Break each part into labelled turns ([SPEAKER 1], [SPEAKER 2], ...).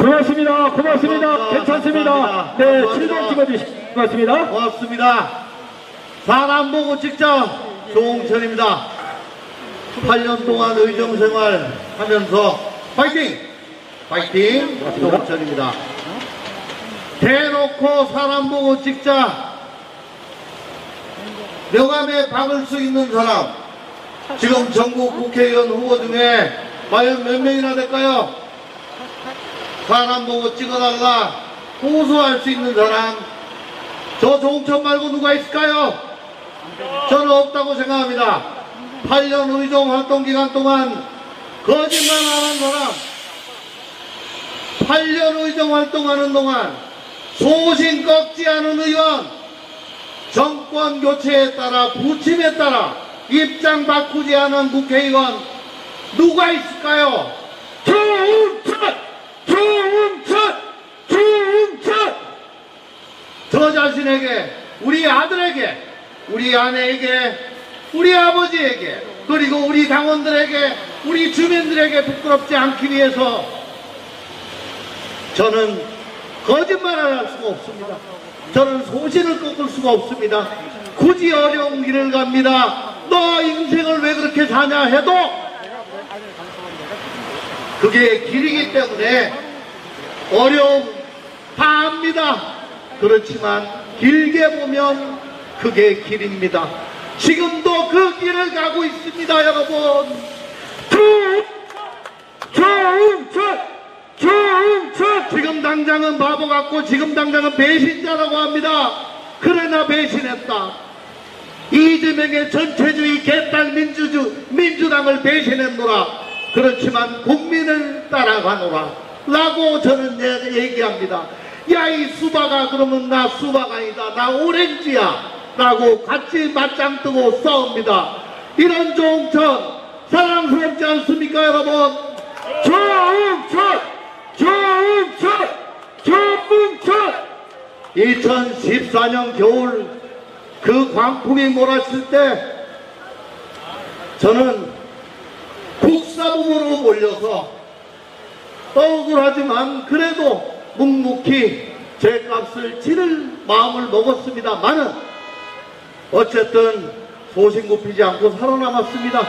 [SPEAKER 1] 고맙습니다. 고맙습니다. 괜찮습니다. 네, 7번 찍어주시기 고맙습니다.
[SPEAKER 2] 고맙습니다. 사람 보고 찍자. 조홍천입니다. 8년 동안 의정생활 하면서 파이팅! 파이팅! 조홍천입니다. 대놓고 사람 보고 찍자. 명함에 박을 수 있는 사람, 지금 전국 국회의원 후보 중에 과연 몇 명이나 될까요? 사람 보고 찍어달라 호소할 수 있는 사람, 저 조홍천 말고 누가 있을까요? 저는 없다고 생각합니다. 8년 의정 활동 기간 동안 거짓말 안 한 사람, 8년 의정 활동하는 동안 소신 꺾지 않은 의원, 정권 교체에 따라 부침에 따라 입장 바꾸지 않은 국회의원 누가 있을까요? 조홍천! 조홍천! 조홍천! 저 자신에게, 우리 아들에게, 우리 아내에게, 우리 아버지에게, 그리고 우리 당원들에게, 우리 주민들에게 부끄럽지 않기 위해서 저는 거짓말을 할 수가 없습니다. 저는 소신을 꺾을 수가 없습니다. 굳이 어려운 길을 갑니다. 너 인생을 왜 그렇게 사냐 해도 그게 길이기 때문에 어려움 다 압니다. 그렇지만 길게 보면 그게 길입니다. 지금도 그 길을 가고 있습니다, 여러분. 지금 당장은 바보 같고 지금 당장은 배신자라고 합니다. 그러나 배신했다. 이재명의 전체주의 개딸 민주당을 배신했노라. 그렇지만 국민을 따라가노라 라고 저는 얘기합니다. 야, 이 수박아, 그러면 나 수박 아니다, 나 오렌지야 라고 같이 맞짱 뜨고 싸웁니다. 이런 조홍천 사랑스럽지 않습니까, 여러분? 조홍천! 2014년 겨울 그 광풍이 몰았을 때 저는 국사부모로 몰려서 억울하지만 그래도 묵묵히 제 값을 치를 마음을 먹었습니다만은 어쨌든 소신 굽히지 않고 살아남았습니다.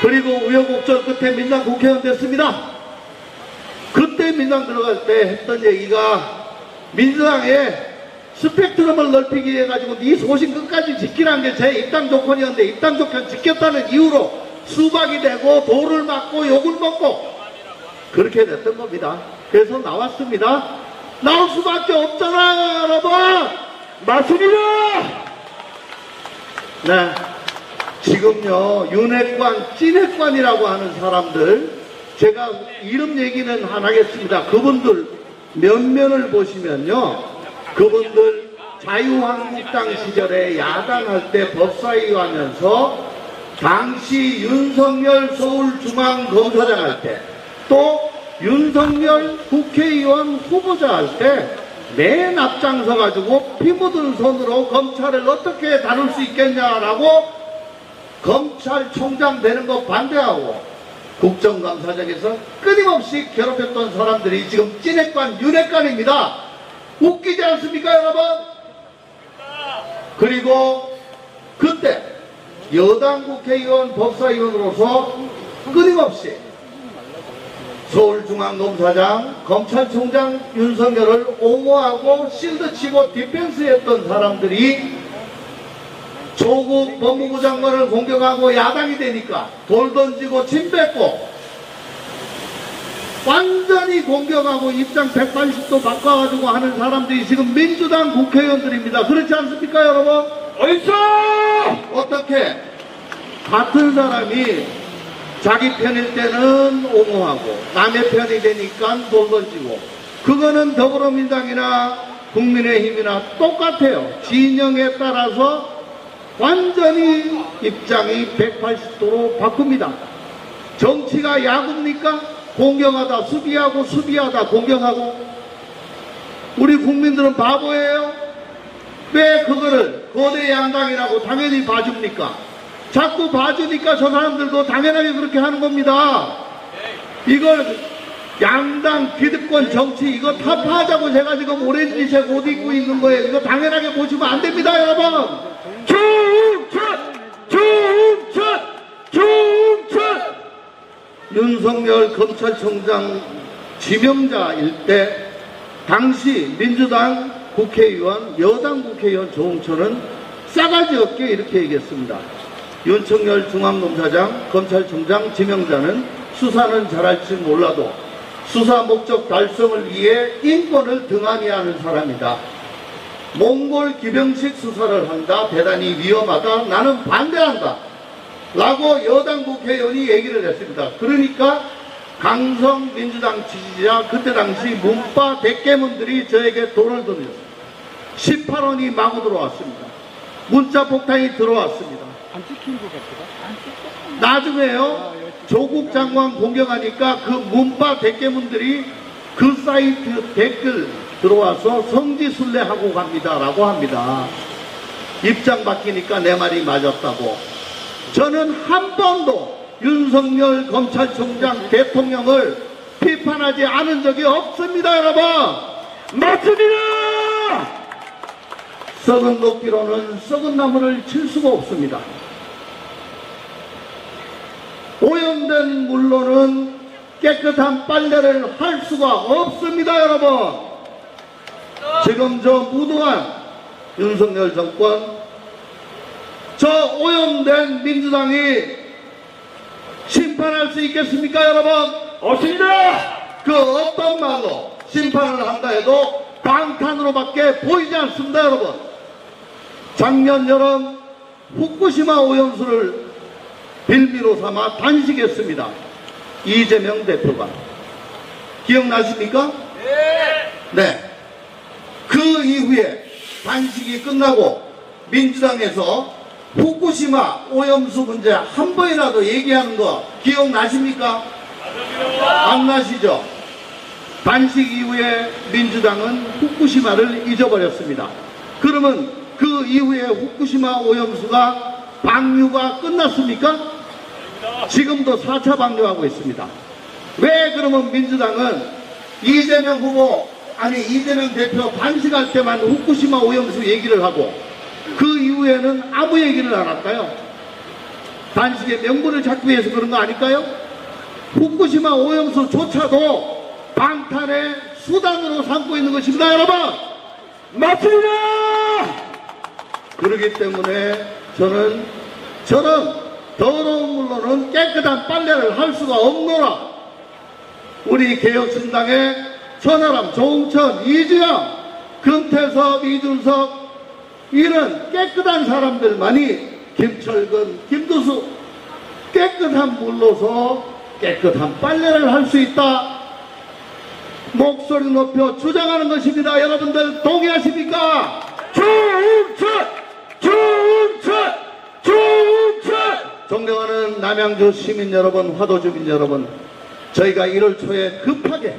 [SPEAKER 2] 그리고 우여곡절 끝에 민당 국회의원 됐습니다. 그때 민당 들어갈 때 했던 얘기가 민주당에 스펙트럼을 넓히기 위해 가지고 네 소신 끝까지 지키라는 게 제 입당 조건이었는데 입당 조건 지켰다는 이유로 수박이 되고 돌을 맞고 욕을 먹고 그렇게 됐던 겁니다. 그래서 나왔습니다. 나올 수밖에 없잖아요, 여러분.
[SPEAKER 1] 맞습니다.
[SPEAKER 2] 네, 지금요 윤핵관, 찐핵관이라고 하는 사람들, 제가 이름 얘기는 안 하겠습니다. 그분들 면면을 보시면요, 그분들 자유한국당 시절에 야당할 때 법사위 하면서 당시 윤석열 서울중앙검사장 할 때 또 윤석열 국회의원 후보자 할 때 맨 앞장서 가지고 피 묻은 손으로 검찰을 어떻게 다룰 수 있겠냐라고 검찰총장 되는 거 반대하고 국정감사장에서 끊임없이 괴롭혔던 사람들이 지금 찐핵관, 윤핵관입니다. 웃기지 않습니까, 여러분? 그리고 그때 여당 국회의원 법사위원으로서 끊임없이 서울중앙검사장, 검찰총장 윤석열을 옹호하고 실드치고 디펜스했던 사람들이 조국 법무부 장관을 공격하고 야당이 되니까 돌 던지고 침 뱉고 완전히 공격하고 입장 180도 바꿔가지고 하는 사람들이 지금 민주당 국회의원들입니다. 그렇지 않습니까, 여러분?
[SPEAKER 1] 어딨어?
[SPEAKER 2] 어떻게 같은 사람이 자기 편일 때는 옹호하고 남의 편이 되니까 돌 던지고, 그거는 더불어민주당이나 국민의힘이나 똑같아요. 진영에 따라서 완전히 입장이 180도로 바꿉니다. 정치가 야구입니까? 공격하다 수비하고, 수비하다 공격하고. 우리 국민들은 바보예요? 왜 그거를 거대 양당이라고 당연히 봐줍니까? 자꾸 봐주니까 저 사람들도 당연하게 그렇게 하는 겁니다. 이걸 양당 기득권 정치 이거 타파하자고 제가 지금 오렌지색 옷 입고 있는 거예요. 이거 당연하게 보시면 안 됩니다, 여러분. 중천 윤석열 검찰총장 지명자일 때 당시 민주당 국회의원, 여당 국회의원 조홍천은 싸가지 없게 이렇게 얘기했습니다. 윤석열 중앙검사장, 검찰총장 지명자는 수사는 잘할지 몰라도 수사 목적 달성을 위해 인권을 등한히 하는 사람이다. 몽골 기병식 수사를 한다. 대단히 위험하다. 나는 반대한다. 라고 여당 국회의원이 얘기를 했습니다. 그러니까 강성 민주당 지지자 그때 당시 문파 대깨문들이 저에게 돈을 던졌습니다. 18원이 마구 들어왔습니다. 문자 폭탄이 들어왔습니다.
[SPEAKER 3] 안 찍힌 것 같다.
[SPEAKER 2] 나중에요, 조국 장관 공격하니까 그 문파 대깨문들이 그 사이트 댓글 들어와서 성지순례하고 갑니다 라고 합니다. 입장 바뀌니까 내 말이 맞았다고. 저는 한 번도 윤석열 검찰총장 대통령을 비판하지 않은 적이 없습니다, 여러분. 맞습니다. 썩은 녹기로는 썩은 나무를 칠 수가 없습니다. 오염된 물로는 깨끗한 빨래를 할 수가 없습니다, 여러분. 지금 저 무도한 윤석열 정권, 저 오염된 민주당이 심판할 수 있겠습니까, 여러분? 없습니다. 그 어떤 말로 심판을 한다 해도 방탄으로밖에 보이지 않습니다, 여러분. 작년 여름 후쿠시마 오염수를 빌미로 삼아 단식했습니다. 이재명 대표가. 기억나십니까? 네. 그 이후에 단식이 끝나고 민주당에서 후쿠시마 오염수 문제 한 번이라도 얘기하는 거 기억나십니까? 안 나시죠? 단식 이후에 민주당은 후쿠시마를 잊어버렸습니다. 그러면 그 이후에 후쿠시마 오염수가 방류가 끝났습니까? 지금도 4차 방류하고 있습니다. 왜 그러면 민주당은 이재명 후보, 아니 이재명 대표 단식할 때만 후쿠시마 오염수 얘기를 하고 그 이후에는 아무 얘기를 안 할까요? 단식의 명분을 찾기 위해서 그런 거 아닐까요? 후쿠시마 오염수조차도 방탄의 수단으로 삼고 있는 것입니다, 여러분. 맞습니다. 그렇기 때문에 저는 더러운 물로는 깨끗한 빨래를 할 수가 없노라. 우리 개혁신당의 천하람, 조홍천, 이주영, 금태섭, 이준석 이런 깨끗한 사람들만이, 김철근, 김두수, 깨끗한 물로서 깨끗한 빨래를 할 수 있다. 목소리 높여 주장하는 것입니다. 여러분들 동의하십니까? 중천! 존경하는 남양주 시민 여러분, 화도 주민 여러분, 저희가 1월 초에 급하게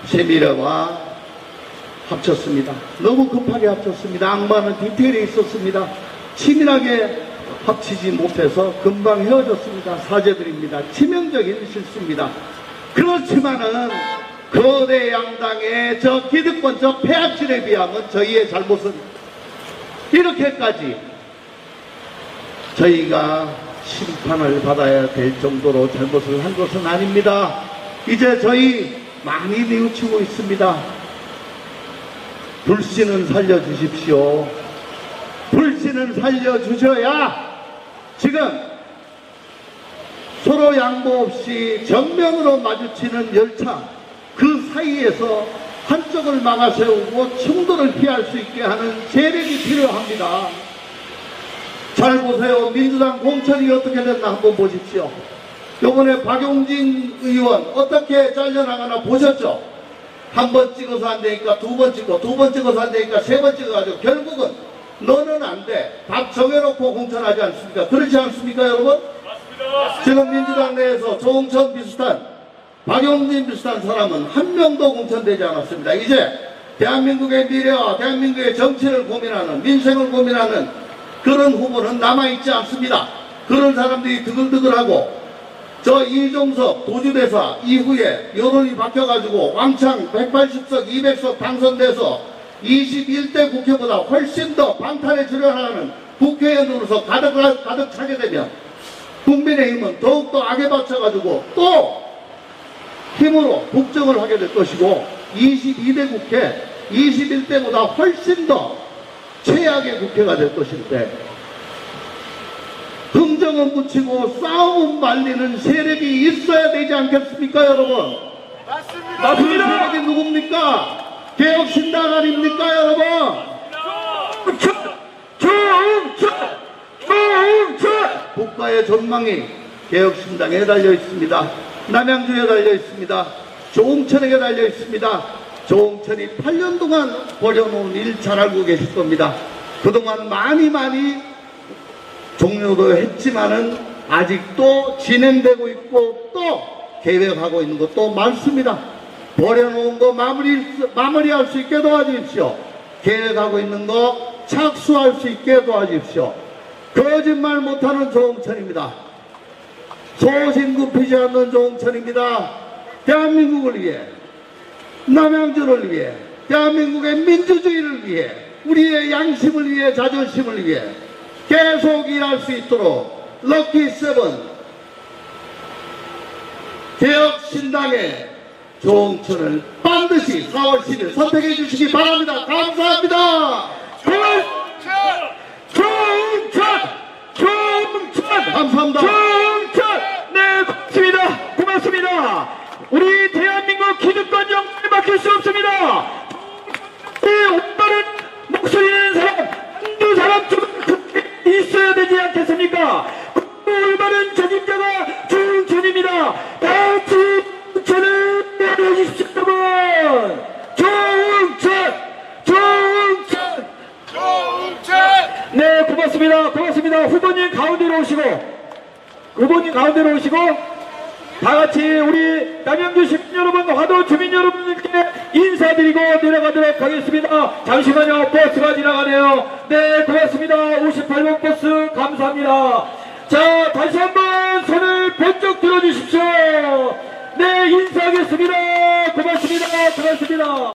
[SPEAKER 2] 세미래와 합쳤습니다. 너무 급하게 합쳤습니다. 악마는 디테일이 있었습니다. 치밀하게 합치지 못해서 금방 헤어졌습니다. 사죄드립니다. 치명적인 실수입니다. 그렇지만은 거대 양당의 저 기득권, 저 폐악질에 비하면 저희의 잘못은 이렇게까지 저희가 심판을 받아야 될 정도로 잘못을 한 것은 아닙니다. 이제 저희 많이 뉘우치고 있습니다. 불씨는 살려주십시오. 불씨는 살려주셔야 지금 서로 양보 없이 정면으로 마주치는 열차, 그 사이에서 한쪽을 막아세우고 충돌을 피할 수 있게 하는 세력이 필요합니다. 잘 보세요. 민주당 공천이 어떻게 됐나 한번 보십시오. 요번에 박용진 의원 어떻게 잘려나가나 보셨죠? 한 번 찍어서 안 되니까 두 번 찍고, 두 번 찍어서 안 되니까 세 번 찍어가지고 결국은 너는 안 돼. 밥 정해놓고 공천하지 않습니까? 그렇지 않습니까, 여러분? 맞습니다. 지금 민주당 내에서 조홍천 비슷한, 박용진 비슷한 사람은 한 명도 공천되지 않았습니다. 이제 대한민국의 미래와 대한민국의 정치를 고민하는, 민생을 고민하는 그런 후보는 남아있지 않습니다. 그런 사람들이 드글드글하고 저 이종석 도주대사 이후에 여론이 바뀌어가지고 왕창 180석, 200석 당선돼서 21대 국회보다 훨씬 더 방탄에 출연하는 국회의원으로서 가득 차게 되면 국민의힘은 더욱더 악에 받쳐가지고 또 힘으로 국정을 하게 될 것이고 22대 국회, 21대보다 훨씬 더 최악의 국회가 될 것인데 흥정은 붙이고 싸움은 말리는 세력이 있어야 되지 않겠습니까, 여러분?
[SPEAKER 3] 맞습니다.
[SPEAKER 2] 그 세력이 누굽니까? 개혁신당 아닙니까, 여러분? 국가의 전망이 개혁신당에 달려 있습니다. 남양주에 달려 있습니다. 조홍천에게 달려 있습니다. 조홍천이 8년 동안 벌여놓은 일 잘 알고 계실 겁니다. 그동안 많이 종료도 했지만은 아직도 진행되고 있고 또 계획하고 있는 것도 많습니다. 버려놓은 거 마무리할 수 있게 도와주십시오. 계획하고 있는 거 착수할 수 있게 도와주십시오. 거짓말 못하는 조홍천입니다. 소신 굽히지 않는 조홍천입니다. 대한민국을 위해, 남양주를 위해, 대한민국의 민주주의를 위해, 우리의 양심을 위해, 자존심을 위해 계속 일할 수 있도록 럭키7 개혁신당의 조홍천을 반드시 4월 10일 선택해 주시기 바랍니다. 감사합니다. 감사합니다.
[SPEAKER 1] 네, 고맙습니다. 우리 대한민국 기득권 정권에 맡길 수 없습니다. 네, 올바른 목소리 내는 사람, 한두 사람 좀 있어야 되지 않겠습니까? 올바른 적임자가 조홍천입니다. 다 같이 조홍천을 내려주십시오, 여러분. 조홍천. 네, 고맙습니다. 후보님 가운데로 오시고 다 같이 우리 남양주 시민 여러분, 화도 주민 여러분들께 인사드리고 내려가도록 하겠습니다. 잠시만요, 버스가 지나가네요. 네, 고맙습니다. 58번 버스 감사합니다. 자, 다시 한번 손을 번쩍 들어주십시오. 네, 인사하겠습니다. 고맙습니다.